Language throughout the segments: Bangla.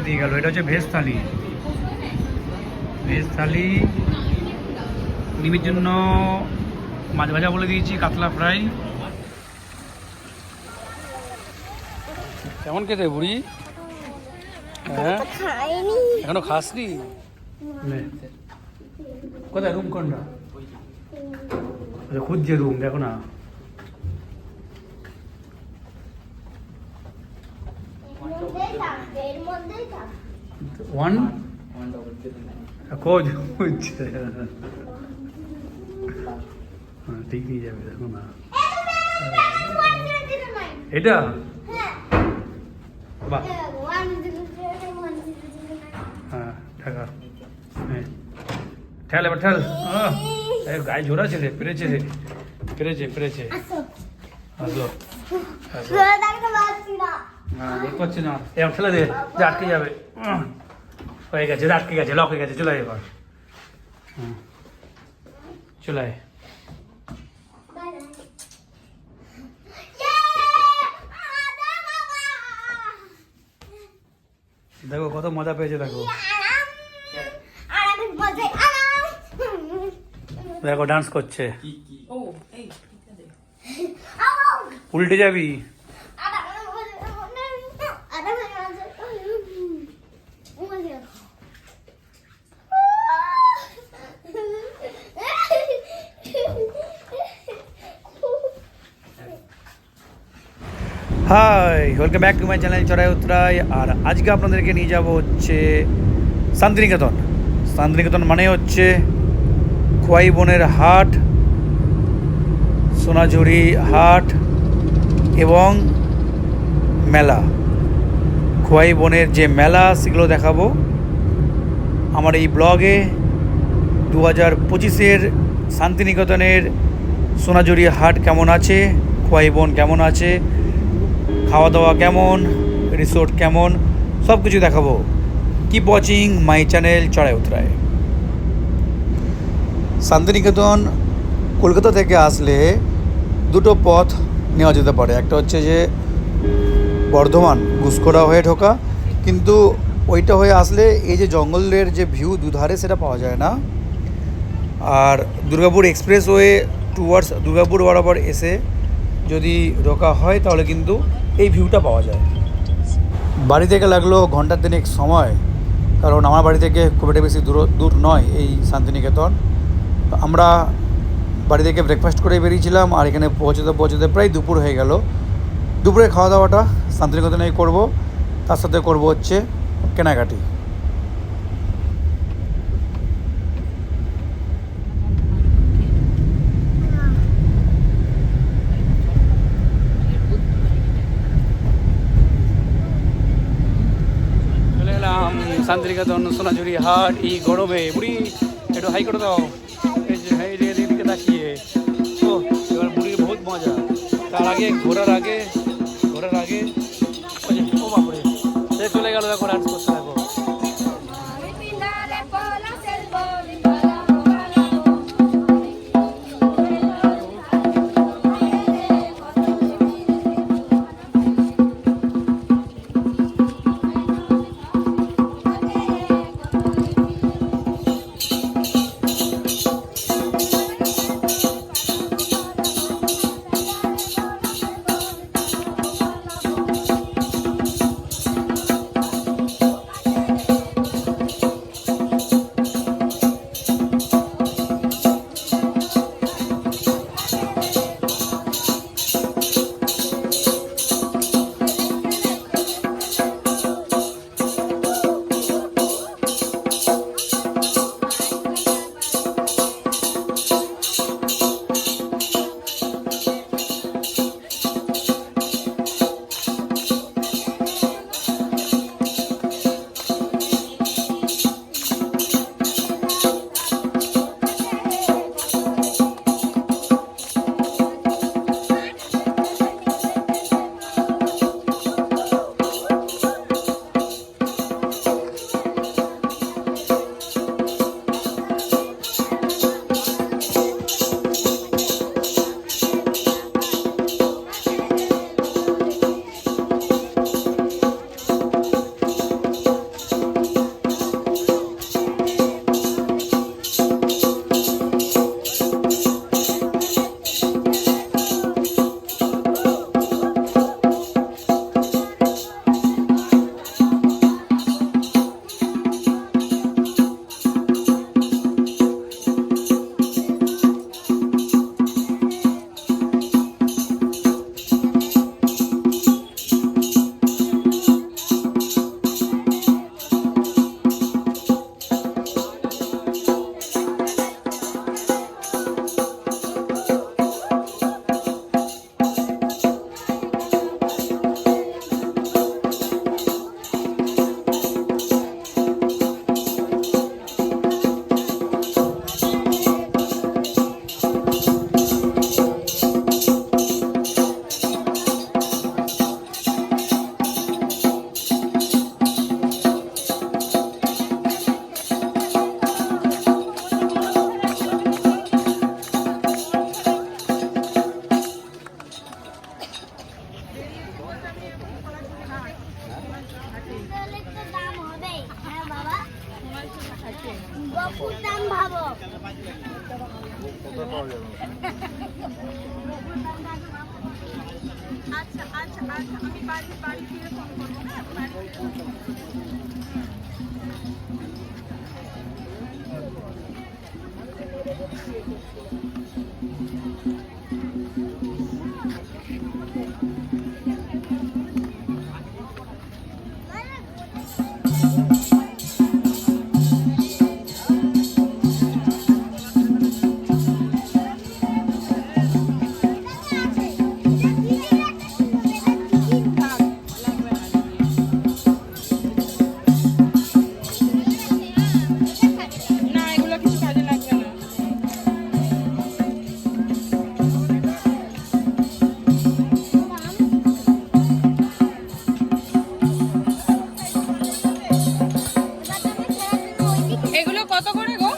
দিয়ে গেল। এটা হচ্ছে ভেজ থালি। ভেজ থালি নিমির জন্য মাছ ভাজা বলে দিয়েছি, কাতলা ফ্রাই। কেমন খেতে বুড়ি? হ্যাঁ এখনো খাসনি? কোথায় রুম কোনটা? খুঁজছে রুম, দেখো না। ওয়ান খোঁজ খুঁজছে। ঠিক নিয়ে যাবে, দেখো না। এটা বাহ, হ্যাঁ টাকা হ্যাঁ ঠেল, এবার ঠেল। গায়ে জোড়া ছেলে, পেরেছে রে, পেরেছে পেরেছে। আসলো হ্যাঁ, দেখতে পাচ্ছি না। এবার ঠেলে দে, যে আটকে যাবে। হয়ে গেছে, আটকে গেছে, লক হয়ে গেছে। চলে এবার চলে আয়। দেখো কত মজা পেয়েছে, দেখো দেখো ডান্স করছে। উল্টে যাবি। Hi, welcome back to my channel চড়াই উতরাই। আর আজকে আপনাদেরকে নিয়ে যাব হচ্ছে শান্তিনিকেতন। শান্তিনিকেতন মানে হচ্ছে খোয়াই বনের হাট, সোনাঝুরি হাট এবং মেলা। খোয়াই বনের যে মেলা, সেগুলো দেখাবো আমার এই ব্লগে। 2025-এর শান্তিনিকেতনের সোনাঝুরি হাট কেমন আছে, খোয়াই বন কেমন আছে, খাওয়া দাওয়া কেমন, রিসোর্ট কেমন, সব কিছু দেখাবো। কিপ ওয়াচিং মাই চ্যানেল চড়াই উতরাই। শান্তিনিকেতন কলকাতা থেকে আসলে দুটো পথ নেওয়া যেতে পারে। একটা হচ্ছে যে বর্ধমান গুসকরা হয়ে ঢোকা, কিন্তু ওইটা হয়ে আসলে এই যে জঙ্গলের যে ভিউ দুধারে, সেটা পাওয়া যায় না। আর দুর্গাপুর এক্সপ্রেসওয়ে টুয়ার্ডস দুর্গাপুর বরাবর এসে যদি ঢোকা হয় তাহলে কিন্তু এই ভিউটা পাওয়া যায়। বাড়ি থেকে লাগলো ঘন্টা তিনেক সময়, কারণ আমার বাড়ি থেকে খুব একটা বেশি দূর নয় এই শান্তিনিকেতন। আমরা বাড়ি থেকে ব্রেকফাস্ট করে বেরিয়েছিলাম, আর এখানে পৌঁছতে প্রায় দুপুর হয়ে গেল। দুপুরে খাওয়া দাওয়াটা শান্তিনিকেতনেই করব, তার সাথে করব হচ্ছে কেনাকাটি। শান্তিনিকেতন সোনাঝুরি হাট এই গরমে। বুড়ি একটু হাই করে দাও, এই যে এদিকে তাকিয়ে। তো এবার বুড়ির বহুত মজা। তার আগে ঘোরার আগে ও বাপরে, সে চলে গেল, দেখো ডান্স করতে। দেখো আচ্ছা আচ্ছা আচ্ছা, আমি বাড়ি ফিরে ফোন করবো। না, এগুলো কিছু কাজে লাগবে না। এগুলো কত করে গো?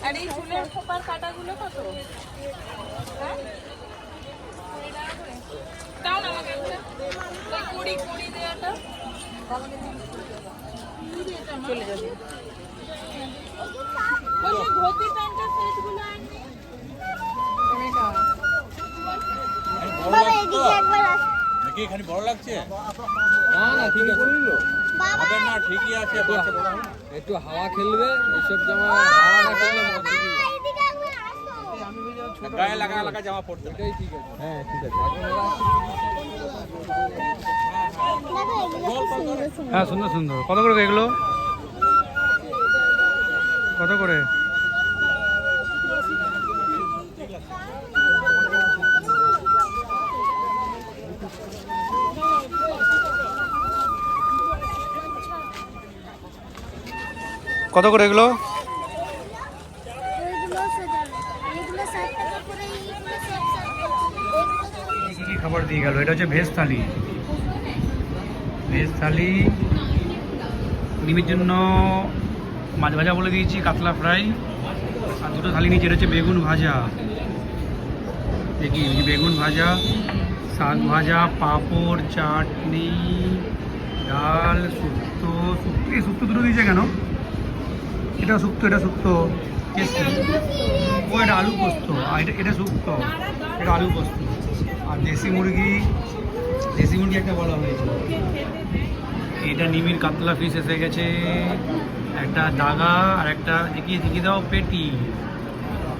আর এই ফুলের খোপার কাটাগুলো কত? হ্যাঁ? দাও না আমাকে একটা। ওই কুড়ি দেওয়াটা চলে যাবে। বলছি ধুতি প্যান্টের সেটগুলো আনবি? নাকি এখানে বড় লাগছে? না না ঠিক আছে, হবে না, ঠিকই আছে। একটু হাওয়া খেলবে, এইসব জামা হাওয়া না খেললে গায়ে লাগা লাগা জামা পড়তে, এটাই ঠিক আছে। হ্যাঁ ঠিক আছে। হ্যাঁ সুন্দর সুন্দর। কত করে এগুলো? কত করে? কত করে এগুলো? কি খাবার দিয়ে গেল? এটা হচ্ছে ভেজ থালি। ভেজ থালি ডিমের জন্য মাছ ভাজা বলে দিয়েছি, কাতলা ফ্রাই, আর দুটো থালি নিচে। এটা হচ্ছে বেগুন ভাজা, দেখি বেগুন ভাজা, শাক ভাজা, পাঁপড়, চাটনি, ডাল, শুক্তো। এই শুক্তো দুটো দিয়েছে কেন? এটা শুক্তো, এটা শুক্তো। ও এটা আলু পোস্ত, আর এটা শুক্তো, এটা আলু পোস্ত। আর দেশি মুরগি একটা বলা হয়েছে। এটা নিমির কাতলা ফিশ এসে গেছে, একটা দাগা, আর একটা দেখিয়ে দাও পেটি।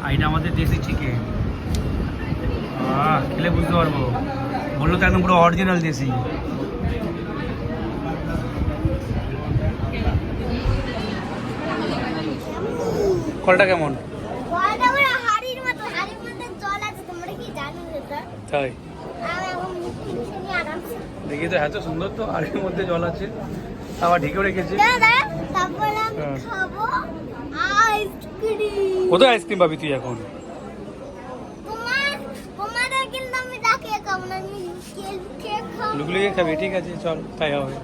আর এটা আমাদের দেশি চিকেন। খেলে বুঝতে পারবো, বললো তো একদম পুরো অরিজিনাল দেশি। কলটা কেমন? তাই দেখি তো, এত সুন্দর তো, আর এর মধ্যে জল আছে, আবার ঢেকেও রেখেছে। কোথায় আইসক্রিম পাবি তুই এখন? লুকলুকে খাবি? ঠিক আছে চল, তাই হবে।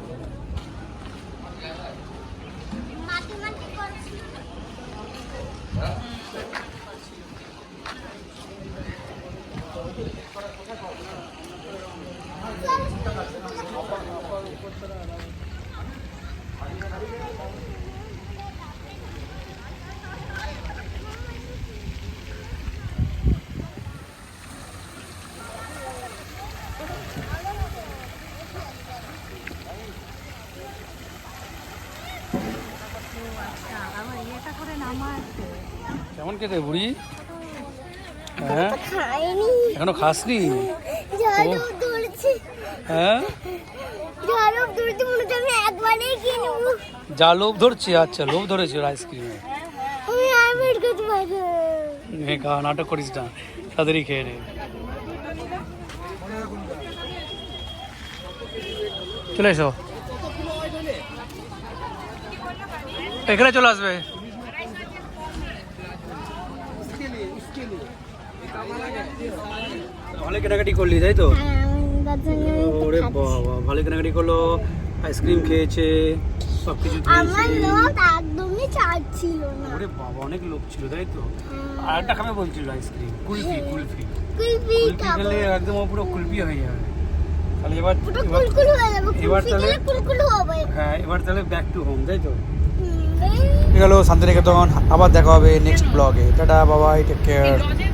কেমন খেতে বুড়ি? হ্যাঁ এখনো খাসনি? হ্যাঁ যা লোভ ধরছে। আচ্ছা লোভ ধরেছে আইসক্রিমে। নাটক করিস না, তাদেরই খেয়ে নে। চলে এসো, এখানে চলে আসবে। ভালো কেনাকাটি করলি তাই তো? ওরে বাবা, ভালো কেনাকাটি করলো, আইসক্রিম খেয়েছে, সবকিছু ওরে বাবা অনেক লোক ছিল তাই তো? আর একটা খাবে বলছিল আইসক্রিম, কুলফি। কুলফি খেলে একদম পুরো কুলফি হয়ে যাবে। তাহলে এবার পুরো কুলকুল হয়ে যাবে এবার তাহলে কুলকুল হবে হ্যাঁ এবার তাহলে ব্যাক টু হোম তাই তো গেল শান্তিনিকেতন। আবার দেখা হবে নেক্সট ব্লগে। টাটা, বাবাই, টেক কেয়ার। লজের